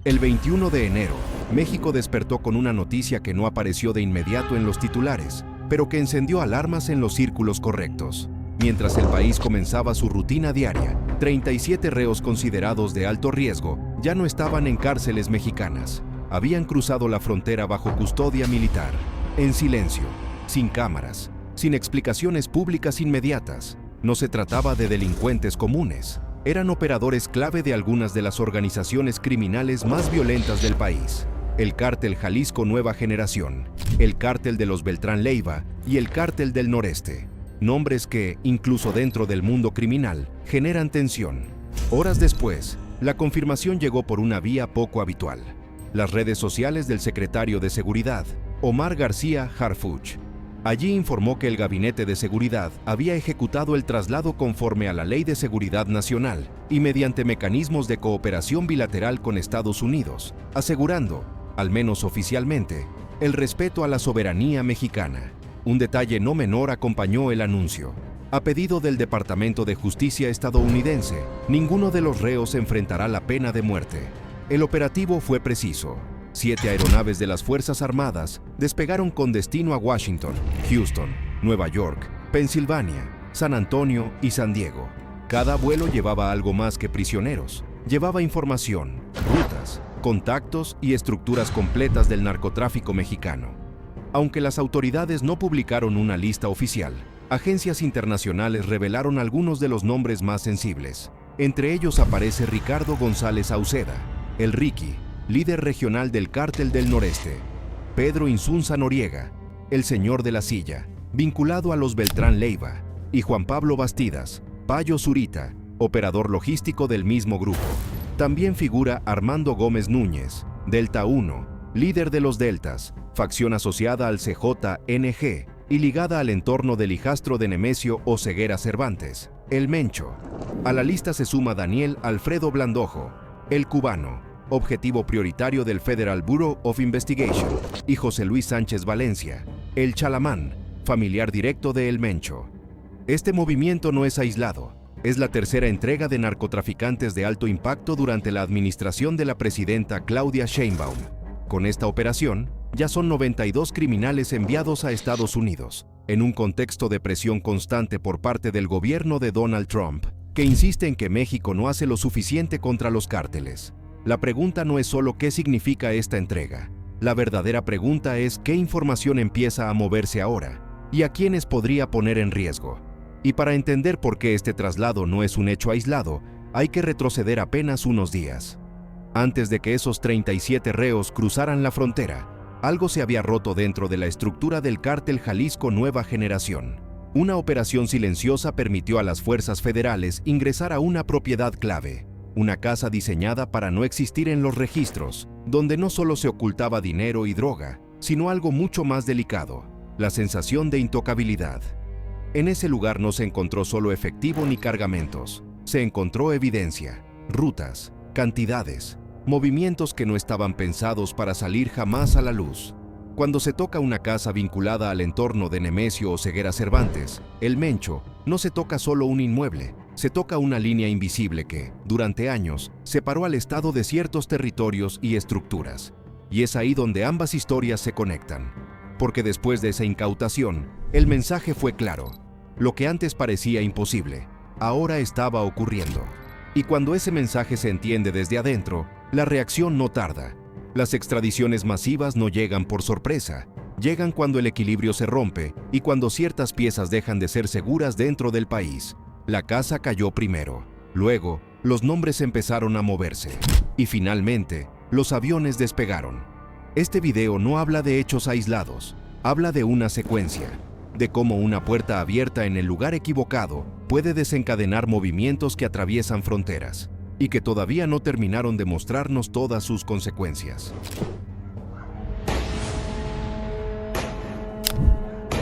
El 21 de enero, México despertó con una noticia que no apareció de inmediato en los titulares, pero que encendió alarmas en los círculos correctos. Mientras el país comenzaba su rutina diaria, 37 reos considerados de alto riesgo ya no estaban en cárceles mexicanas. Habían cruzado la frontera bajo custodia militar, en silencio, sin cámaras, sin explicaciones públicas inmediatas. No se trataba de delincuentes comunes. Eran operadores clave de algunas de las organizaciones criminales más violentas del país. El Cártel Jalisco Nueva Generación, el Cártel de los Beltrán Leiva y el Cártel del Noreste. Nombres que, incluso dentro del mundo criminal, generan tensión. Horas después, la confirmación llegó por una vía poco habitual. Las redes sociales del secretario de Seguridad, Omar García Harfuch. Allí informó que el Gabinete de Seguridad había ejecutado el traslado conforme a la Ley de Seguridad Nacional y mediante mecanismos de cooperación bilateral con Estados Unidos, asegurando, al menos oficialmente, el respeto a la soberanía mexicana. Un detalle no menor acompañó el anuncio. A pedido del Departamento de Justicia estadounidense, ninguno de los reos enfrentará la pena de muerte. El operativo fue preciso. 7 aeronaves de las Fuerzas Armadas despegaron con destino a Washington, Houston, Nueva York, Pensilvania, San Antonio y San Diego. Cada vuelo llevaba algo más que prisioneros. Llevaba información, rutas, contactos y estructuras completas del narcotráfico mexicano. Aunque las autoridades no publicaron una lista oficial, agencias internacionales revelaron algunos de los nombres más sensibles. Entre ellos aparece Ricardo González Auceda, el Ricky, líder regional del Cártel del Noreste; Pedro Insunza Noriega, el Señor de la Silla, vinculado a los Beltrán Leiva; y Juan Pablo Bastidas, Payo Zurita, operador logístico del mismo grupo. También figura Armando Gómez Núñez, Delta 1, líder de los Deltas, facción asociada al CJNG y ligada al entorno del hijastro de Nemesio Oseguera Cervantes, el Mencho. A la lista se suma Daniel Alfredo Blandojo, el Cubano, objetivo prioritario del Federal Bureau of Investigation, y José Luis Sánchez Valencia, el Chalamán, familiar directo de El Mencho. Este movimiento no es aislado. Es la tercera entrega de narcotraficantes de alto impacto durante la administración de la presidenta Claudia Sheinbaum. Con esta operación, ya son 92 criminales enviados a Estados Unidos, en un contexto de presión constante por parte del gobierno de Donald Trump, que insiste en que México no hace lo suficiente contra los cárteles. La pregunta no es solo qué significa esta entrega. La verdadera pregunta es qué información empieza a moverse ahora y a quiénes podría poner en riesgo. Y para entender por qué este traslado no es un hecho aislado, hay que retroceder apenas unos días. Antes de que esos 37 reos cruzaran la frontera, algo se había roto dentro de la estructura del Cártel Jalisco Nueva Generación. Una operación silenciosa permitió a las fuerzas federales ingresar a una propiedad clave, una casa diseñada para no existir en los registros, donde no solo se ocultaba dinero y droga, sino algo mucho más delicado: la sensación de intocabilidad. En ese lugar no se encontró solo efectivo ni cargamentos, se encontró evidencia, rutas, cantidades, movimientos que no estaban pensados para salir jamás a la luz. Cuando se toca una casa vinculada al entorno de Nemesio Oseguera Cervantes, el Mencho, no se toca solo un inmueble, se toca una línea invisible que, durante años, separó al Estado de ciertos territorios y estructuras. Y es ahí donde ambas historias se conectan. Porque después de esa incautación, el mensaje fue claro. Lo que antes parecía imposible, ahora estaba ocurriendo. Y cuando ese mensaje se entiende desde adentro, la reacción no tarda. Las extradiciones masivas no llegan por sorpresa, llegan cuando el equilibrio se rompe y cuando ciertas piezas dejan de ser seguras dentro del país. La casa cayó primero, luego los nombres empezaron a moverse y finalmente los aviones despegaron. Este video no habla de hechos aislados, habla de una secuencia, de cómo una puerta abierta en el lugar equivocado puede desencadenar movimientos que atraviesan fronteras y que todavía no terminaron de mostrarnos todas sus consecuencias.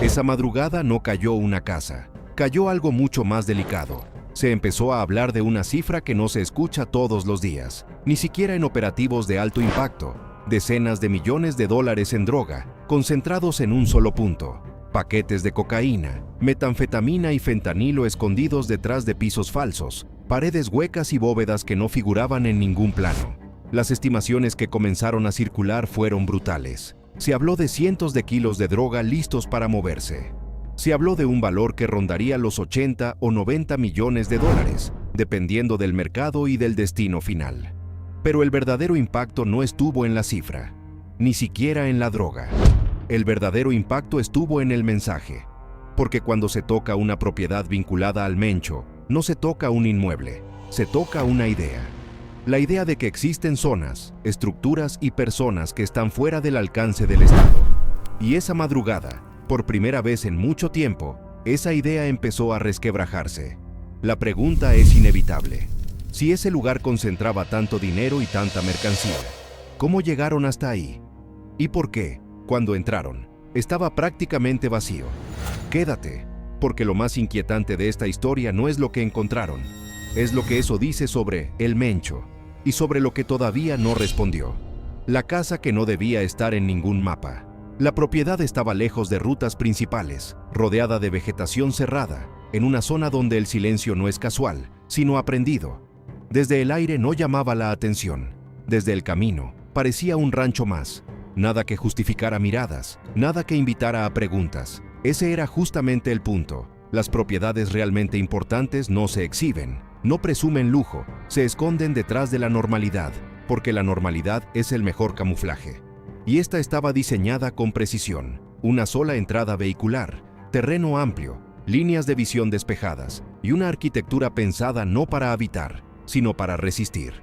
Esa madrugada no cayó una casa, cayó algo mucho más delicado. Se empezó a hablar de una cifra que no se escucha todos los días, ni siquiera en operativos de alto impacto: decenas de millones de dólares en droga, concentrados en un solo punto. Paquetes de cocaína, metanfetamina y fentanilo escondidos detrás de pisos falsos, paredes huecas y bóvedas que no figuraban en ningún plano. Las estimaciones que comenzaron a circular fueron brutales. Se habló de cientos de kilos de droga listos para moverse. Se habló de un valor que rondaría los 80 o 90 millones de dólares, dependiendo del mercado y del destino final. Pero el verdadero impacto no estuvo en la cifra, ni siquiera en la droga. El verdadero impacto estuvo en el mensaje. Porque cuando se toca una propiedad vinculada al Mencho, no se toca un inmueble, se toca una idea. La idea de que existen zonas, estructuras y personas que están fuera del alcance del Estado. Y esa madrugada, por primera vez en mucho tiempo, esa idea empezó a resquebrajarse. La pregunta es inevitable. Si ese lugar concentraba tanto dinero y tanta mercancía, ¿cómo llegaron hasta ahí? ¿Y por qué, cuando entraron, estaba prácticamente vacío? Quédate, porque lo más inquietante de esta historia no es lo que encontraron, es lo que eso dice sobre el Mencho y sobre lo que todavía no respondió. La casa que no debía estar en ningún mapa. La propiedad estaba lejos de rutas principales, rodeada de vegetación cerrada, en una zona donde el silencio no es casual, sino aprendido. Desde el aire no llamaba la atención. Desde el camino, parecía un rancho más. Nada que justificara miradas, nada que invitara a preguntas. Ese era justamente el punto. Las propiedades realmente importantes no se exhiben, no presumen lujo, se esconden detrás de la normalidad, porque la normalidad es el mejor camuflaje. Y esta estaba diseñada con precisión. Una sola entrada vehicular, terreno amplio, líneas de visión despejadas y una arquitectura pensada no para habitar, sino para resistir.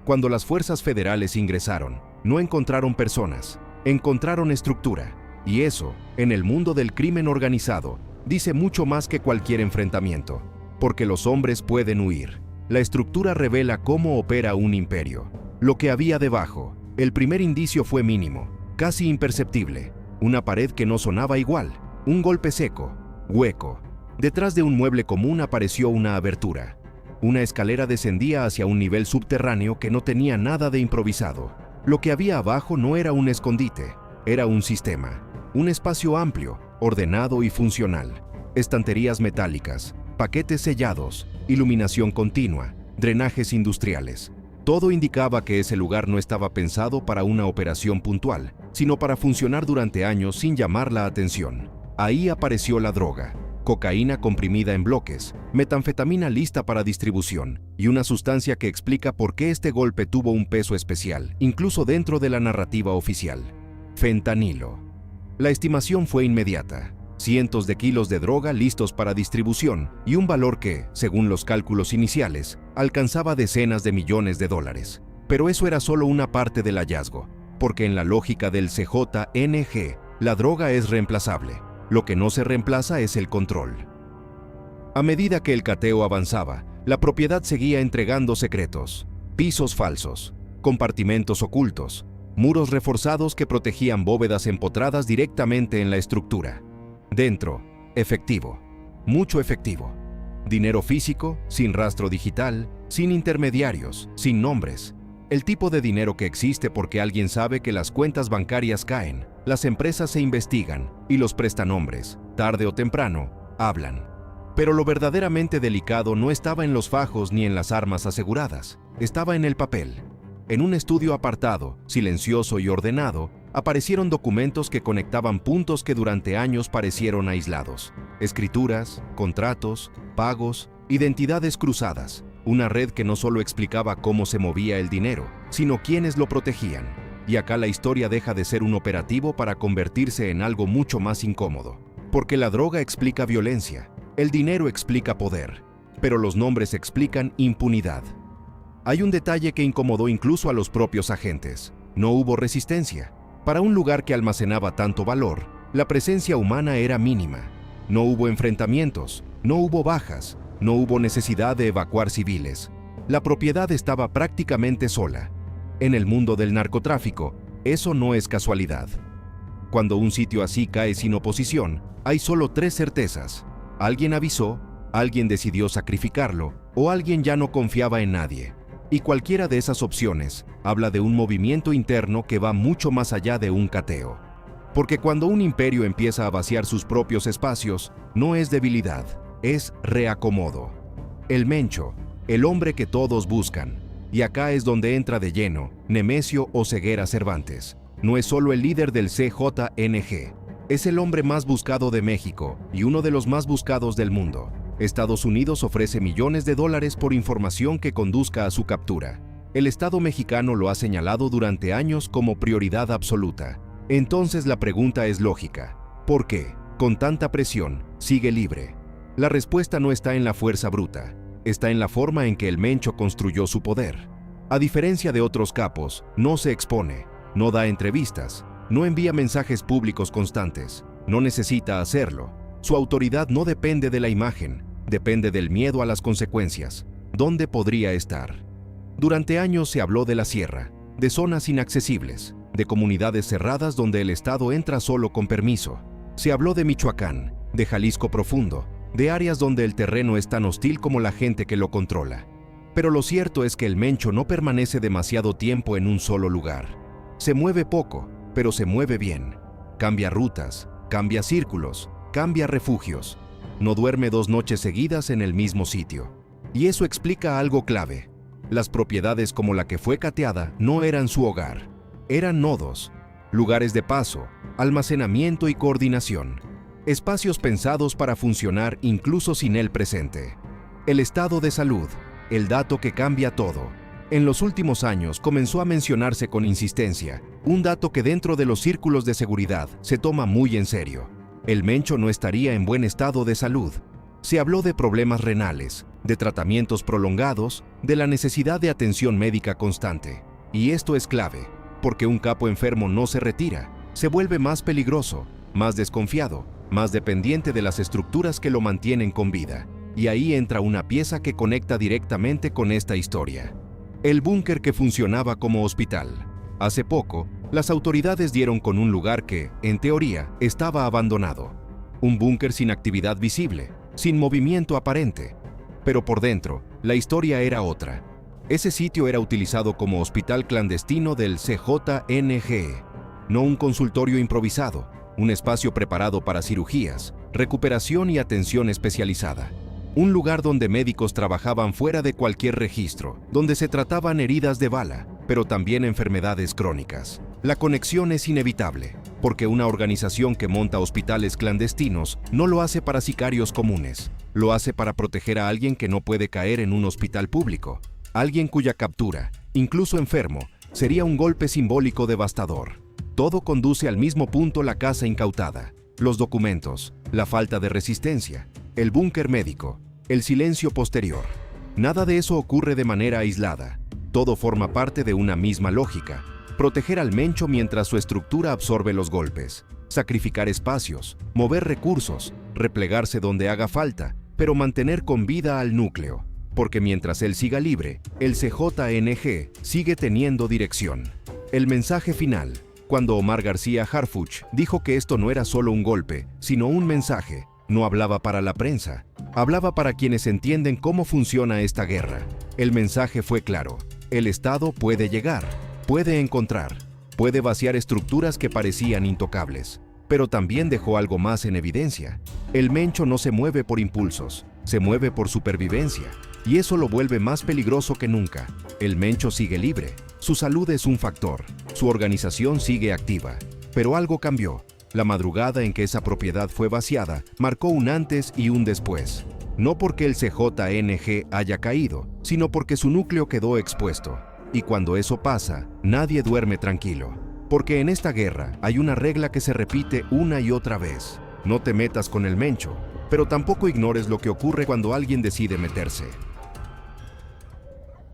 Cuando las fuerzas federales ingresaron, no encontraron personas, encontraron estructura. Y eso, en el mundo del crimen organizado, dice mucho más que cualquier enfrentamiento. Porque los hombres pueden huir. La estructura revela cómo opera un imperio. Lo que había debajo. El primer indicio fue mínimo, casi imperceptible. Una pared que no sonaba igual, un golpe seco, hueco. Detrás de un mueble común apareció una abertura. Una escalera descendía hacia un nivel subterráneo que no tenía nada de improvisado. Lo que había abajo no era un escondite, era un sistema. Un espacio amplio, ordenado y funcional. Estanterías metálicas, paquetes sellados, iluminación continua, drenajes industriales. Todo indicaba que ese lugar no estaba pensado para una operación puntual, sino para funcionar durante años sin llamar la atención. Ahí apareció la droga, cocaína comprimida en bloques, metanfetamina lista para distribución y una sustancia que explica por qué este golpe tuvo un peso especial, incluso dentro de la narrativa oficial. Fentanilo. La estimación fue inmediata. Cientos de kilos de droga listos para distribución y un valor que, según los cálculos iniciales, alcanzaba decenas de millones de dólares. Pero eso era solo una parte del hallazgo, porque en la lógica del CJNG, la droga es reemplazable. Lo que no se reemplaza es el control. A medida que el cateo avanzaba, la propiedad seguía entregando secretos, pisos falsos, compartimentos ocultos, muros reforzados que protegían bóvedas empotradas directamente en la estructura. Dentro, efectivo, mucho efectivo. Dinero físico, sin rastro digital, sin intermediarios, sin nombres. El tipo de dinero que existe porque alguien sabe que las cuentas bancarias caen, las empresas se investigan y los prestanombres, tarde o temprano, hablan. Pero lo verdaderamente delicado no estaba en los fajos ni en las armas aseguradas, estaba en el papel. En un estudio apartado, silencioso y ordenado, aparecieron documentos que conectaban puntos que durante años parecieron aislados. Escrituras, contratos, pagos, identidades cruzadas. Una red que no solo explicaba cómo se movía el dinero, sino quiénes lo protegían. Y acá la historia deja de ser un operativo para convertirse en algo mucho más incómodo. Porque la droga explica violencia, el dinero explica poder, pero los nombres explican impunidad. Hay un detalle que incomodó incluso a los propios agentes. No hubo resistencia. Para un lugar que almacenaba tanto valor, la presencia humana era mínima. No hubo enfrentamientos, no hubo bajas, no hubo necesidad de evacuar civiles. La propiedad estaba prácticamente sola. En el mundo del narcotráfico, eso no es casualidad. Cuando un sitio así cae sin oposición, hay solo 3 certezas. Alguien avisó, alguien decidió sacrificarlo, o alguien ya no confiaba en nadie. Y cualquiera de esas opciones habla de un movimiento interno que va mucho más allá de un cateo. Porque cuando un imperio empieza a vaciar sus propios espacios, no es debilidad, es reacomodo. El Mencho, el hombre que todos buscan, Y acá es donde entra de lleno Nemesio Oseguera Cervantes. No es solo el líder del CJNG, es el hombre más buscado de México y uno de los más buscados del mundo. Estados Unidos ofrece millones de dólares por información que conduzca a su captura. El Estado mexicano lo ha señalado durante años como prioridad absoluta. Entonces la pregunta es lógica. ¿Por qué, con tanta presión, sigue libre? La respuesta no está en la fuerza bruta, está en la forma en que el Mencho construyó su poder. A diferencia de otros capos, no se expone, no da entrevistas, no envía mensajes públicos constantes, no necesita hacerlo. Su autoridad no depende de la imagen, depende del miedo a las consecuencias. ¿Dónde podría estar? Durante años se habló de la sierra, de zonas inaccesibles, de comunidades cerradas donde el Estado entra solo con permiso. Se habló de Michoacán, de Jalisco profundo, de áreas donde el terreno es tan hostil como la gente que lo controla. Pero lo cierto es que el Mencho no permanece demasiado tiempo en un solo lugar. Se mueve poco, pero se mueve bien. Cambia rutas, cambia círculos, cambia refugios. No duerme 2 noches seguidas en el mismo sitio. Y eso explica algo clave. Las propiedades como la que fue cateada no eran su hogar. Eran nodos, lugares de paso, almacenamiento y coordinación. Espacios pensados para funcionar incluso sin él presente. El estado de salud, el dato que cambia todo. En los últimos años comenzó a mencionarse con insistencia, un dato que dentro de los círculos de seguridad se toma muy en serio. El Mencho no estaría en buen estado de salud. Se habló de problemas renales, de tratamientos prolongados, de la necesidad de atención médica constante. Y esto es clave, porque un capo enfermo no se retira, se vuelve más peligroso, más desconfiado, más dependiente de las estructuras que lo mantienen con vida. Y ahí entra una pieza que conecta directamente con esta historia. El búnker que funcionaba como hospital. Hace poco, las autoridades dieron con un lugar que, en teoría, estaba abandonado. Un búnker sin actividad visible, sin movimiento aparente. Pero por dentro, la historia era otra. Ese sitio era utilizado como hospital clandestino del CJNG. No un consultorio improvisado, un espacio preparado para cirugías, recuperación y atención especializada. Un lugar donde médicos trabajaban fuera de cualquier registro, donde se trataban heridas de bala, pero también enfermedades crónicas. La conexión es inevitable, porque una organización que monta hospitales clandestinos no lo hace para sicarios comunes, lo hace para proteger a alguien que no puede caer en un hospital público, alguien cuya captura, incluso enfermo, sería un golpe simbólico devastador. Todo conduce al mismo punto: la casa incautada, los documentos, la falta de resistencia, el búnker médico, el silencio posterior. Nada de eso ocurre de manera aislada. Todo forma parte de una misma lógica: proteger al Mencho mientras su estructura absorbe los golpes, sacrificar espacios, mover recursos, replegarse donde haga falta, pero mantener con vida al núcleo. Porque mientras él siga libre, el CJNG sigue teniendo dirección. El mensaje final, cuando Omar García Harfuch dijo que esto no era solo un golpe, sino un mensaje, no hablaba para la prensa, hablaba para quienes entienden cómo funciona esta guerra. El mensaje fue claro: el Estado puede llegar, puede encontrar, puede vaciar estructuras que parecían intocables. Pero también dejó algo más en evidencia. El Mencho no se mueve por impulsos, se mueve por supervivencia. Y eso lo vuelve más peligroso que nunca. El Mencho sigue libre, su salud es un factor, su organización sigue activa. Pero algo cambió. La madrugada en que esa propiedad fue vaciada marcó un antes y un después. No porque el CJNG haya caído, sino porque su núcleo quedó expuesto. Y cuando eso pasa, nadie duerme tranquilo. Porque en esta guerra hay una regla que se repite una y otra vez: no te metas con el Mencho, pero tampoco ignores lo que ocurre cuando alguien decide meterse.